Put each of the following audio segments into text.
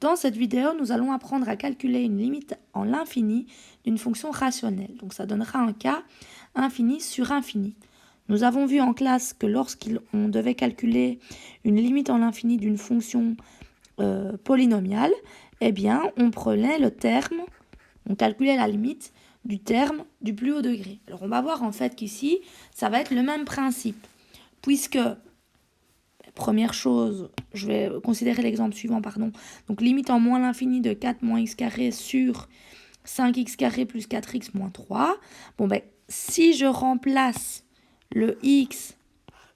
Dans cette vidéo, nous allons apprendre à calculer une limite en l'infini d'une fonction rationnelle. Donc ça donnera un cas infini sur infini. Nous avons vu en classe que lorsqu'on devait calculer une limite en l'infini d'une fonction polynomiale, eh bien on prenait le terme, on calculait la limite du terme du plus haut degré. Alors on va voir en fait qu'ici, ça va être le même principe, puisque première chose, je vais considérer l'exemple suivant, Donc, limite en moins l'infini de 4 moins x carré sur 5x carré plus 4x moins 3. Si je remplace le x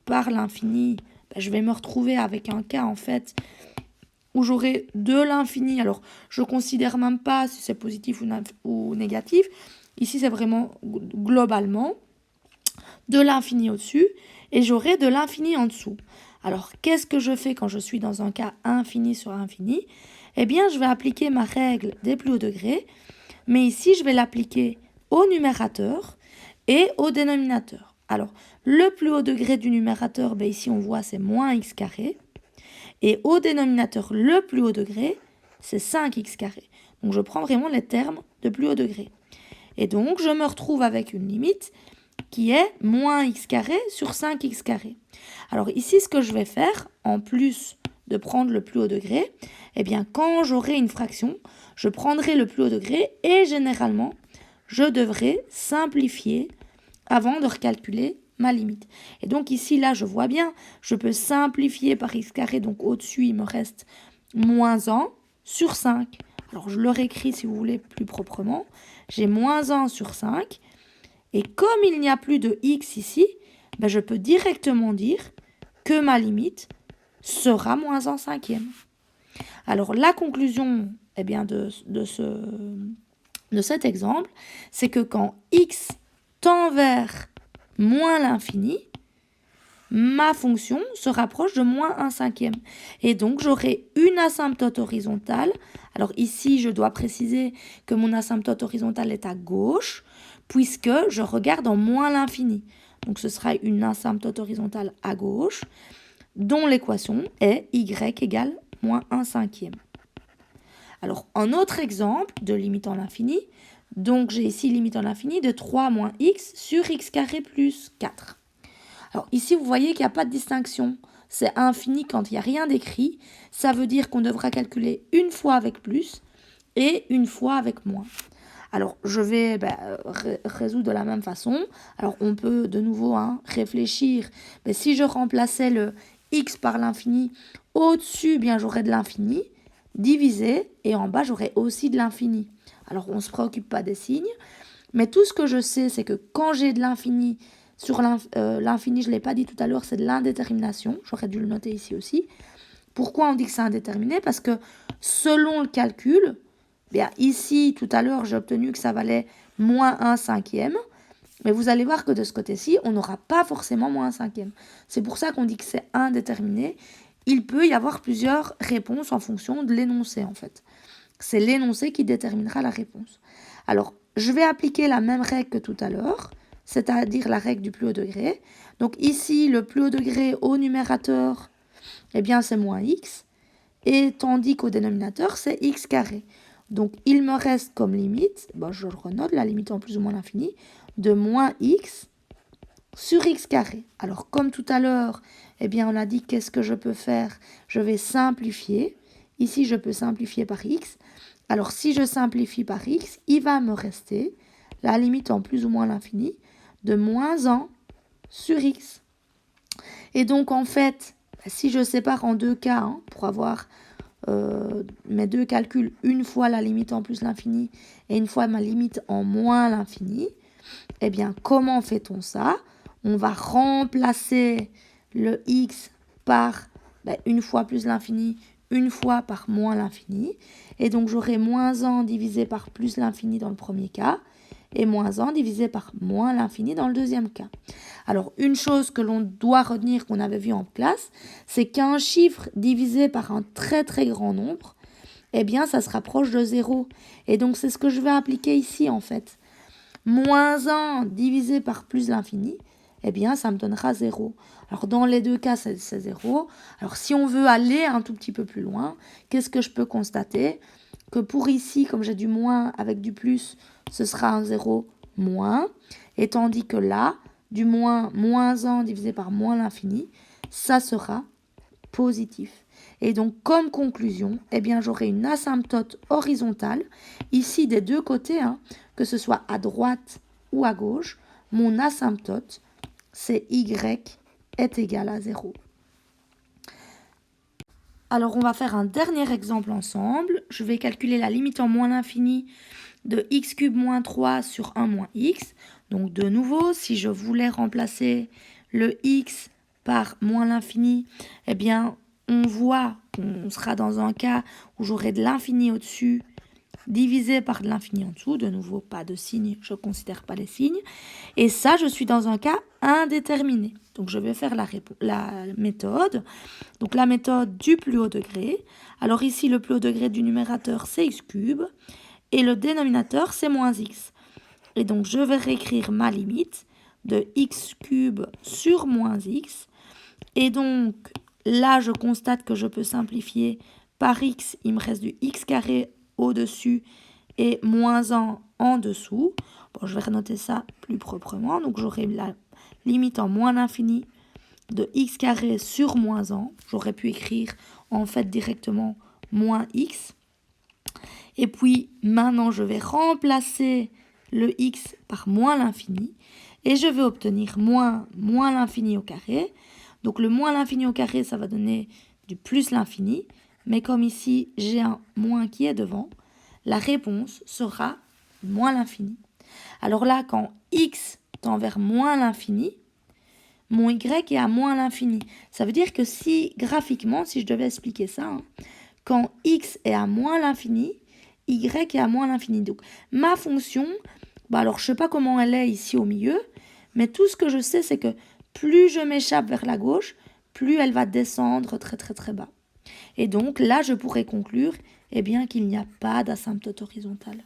par l'infini, je vais me retrouver avec un cas, en fait, où j'aurai de l'infini. Alors, je ne considère même pas si c'est positif ou négatif. Ici, c'est vraiment globalement de l'infini au-dessus et j'aurai de l'infini en dessous. Alors, qu'est-ce que je fais quand je suis dans un cas infini sur infini? Eh bien, je vais appliquer ma règle des plus hauts degrés, mais ici, je vais l'appliquer au numérateur et au dénominateur. Alors, le plus haut degré du numérateur, ici, on voit, c'est moins x carré. Et au dénominateur, le plus haut degré, c'est 5x carré. Donc, je prends vraiment les termes de plus haut degré. Et donc, je me retrouve avec une limite qui est moins x carré sur 5x carré. Alors ici, ce que je vais faire, en plus de prendre le plus haut degré, eh bien quand j'aurai une fraction, je prendrai le plus haut degré et généralement, je devrais simplifier avant de recalculer ma limite. Et donc ici, là, je vois bien, je peux simplifier par x carré, donc au-dessus, il me reste moins 1 sur 5. Alors je le réécris si vous voulez plus proprement. J'ai moins 1 sur 5. Et comme il n'y a plus de x ici, je peux directement dire que ma limite sera moins 1 cinquième. Alors la conclusion de cet exemple, c'est que quand x tend vers moins l'infini, ma fonction se rapproche de moins 1 cinquième. Et donc j'aurai une asymptote horizontale. Alors ici, je dois préciser que mon asymptote horizontale est à gauche, puisque je regarde en moins l'infini. Donc ce sera une asymptote horizontale à gauche, dont l'équation est y égale moins 1 cinquième. Alors un autre exemple de limite en l'infini, donc j'ai ici limite en l'infini de 3 moins x sur x carré plus 4. Alors ici, vous voyez qu'il n'y a pas de distinction. C'est infini quand il n'y a rien d'écrit. Ça veut dire qu'on devra calculer une fois avec plus et une fois avec moins. Alors, je vais résoudre de la même façon. Alors, on peut de nouveau réfléchir. Si je remplaçais le x par l'infini, au-dessus, j'aurais de l'infini, divisé, et en bas, j'aurais aussi de l'infini. Alors, on ne se préoccupe pas des signes. Mais tout ce que je sais, c'est que quand j'ai de l'infini, sur l'infini, je ne l'ai pas dit tout à l'heure, c'est de l'indétermination. J'aurais dû le noter ici aussi. Pourquoi on dit que c'est indéterminé? Parce que selon le calcul, ici, tout à l'heure, j'ai obtenu que ça valait moins 1 cinquième. Mais vous allez voir que de ce côté-ci, on n'aura pas forcément moins 1 cinquième. C'est pour ça qu'on dit que c'est indéterminé. Il peut y avoir plusieurs réponses en fonction de l'énoncé, en fait. C'est l'énoncé qui déterminera la réponse. Alors, je vais appliquer la même règle que tout à l'heure, c'est-à-dire la règle du plus haut degré. Donc ici, le plus haut degré au numérateur, c'est moins x. Et tandis qu'au dénominateur, c'est x carré. Donc, il me reste comme limite, je le renote, la limite en plus ou moins l'infini, de moins x sur x carré. Alors, comme tout à l'heure, on a dit qu'est-ce que je peux faire? Je vais simplifier. Ici, je peux simplifier par x. Alors, si je simplifie par x, il va me rester la limite en plus ou moins l'infini de moins 1 sur x. Et donc, en fait, si je sépare en deux cas, pour avoir mes deux calculs, une fois la limite en plus l'infini et une fois ma limite en moins l'infini, comment fait-on ça? On va remplacer le x par une fois plus l'infini, une fois par moins l'infini. Et donc, j'aurai moins 1 divisé par plus l'infini dans le premier cas et moins 1 divisé par moins l'infini dans le deuxième cas. Alors, une chose que l'on doit retenir, qu'on avait vu en classe, c'est qu'un chiffre divisé par un très très grand nombre, ça se rapproche de 0. Et donc, c'est ce que je vais appliquer ici, en fait. Moins 1 divisé par plus l'infini, eh bien, ça me donnera 0. Alors, dans les deux cas, c'est 0. Alors, si on veut aller un tout petit peu plus loin, qu'est-ce que je peux constater? Que pour ici, comme j'ai du moins avec du plus, ce sera un 0 moins. Et tandis que là, du moins 1 divisé par moins l'infini, ça sera positif. Et donc, comme conclusion, eh bien, j'aurai une asymptote horizontale, ici des deux côtés, que ce soit à droite ou à gauche, mon asymptote, c'est y est égal à 0. Alors, on va faire un dernier exemple ensemble. Je vais calculer la limite en moins l'infini de x cube moins 3 sur 1 moins x. Donc, de nouveau, si je voulais remplacer le x par moins l'infini, eh bien, on voit qu'on sera dans un cas où j'aurai de l'infini au-dessus divisé par de l'infini en dessous. De nouveau, pas de signe, je ne considère pas les signes. Et ça, je suis dans un cas indéterminé. Donc, je vais faire la méthode. Donc, la méthode du plus haut degré. Alors ici, le plus haut degré du numérateur, c'est x cube. Et le dénominateur, c'est moins x. Et donc, je vais réécrire ma limite de x cube sur moins x. Et donc, là, je constate que je peux simplifier par x. Il me reste du x carré au-dessus et moins 1 en dessous. Bon, je vais renoter ça plus proprement. Donc, j'aurai la limite en moins l'infini de x carré sur moins 1. J'aurais pu écrire en fait directement moins x. Et puis, maintenant, je vais remplacer le x par moins l'infini. Et je vais obtenir moins l'infini au carré. Donc, le moins l'infini au carré, ça va donner du plus l'infini. Mais comme ici, j'ai un moins qui est devant, la réponse sera moins l'infini. Alors là, quand x tend vers moins l'infini, mon y est à moins l'infini. Ça veut dire que si, graphiquement, si je devais expliquer ça, quand x est à moins l'infini, y est à moins l'infini. Donc, ma fonction, alors je ne sais pas comment elle est ici au milieu, mais tout ce que je sais, c'est que plus je m'échappe vers la gauche, plus elle va descendre très très très bas. Et donc, là, je pourrais conclure qu'il n'y a pas d'asymptote horizontale.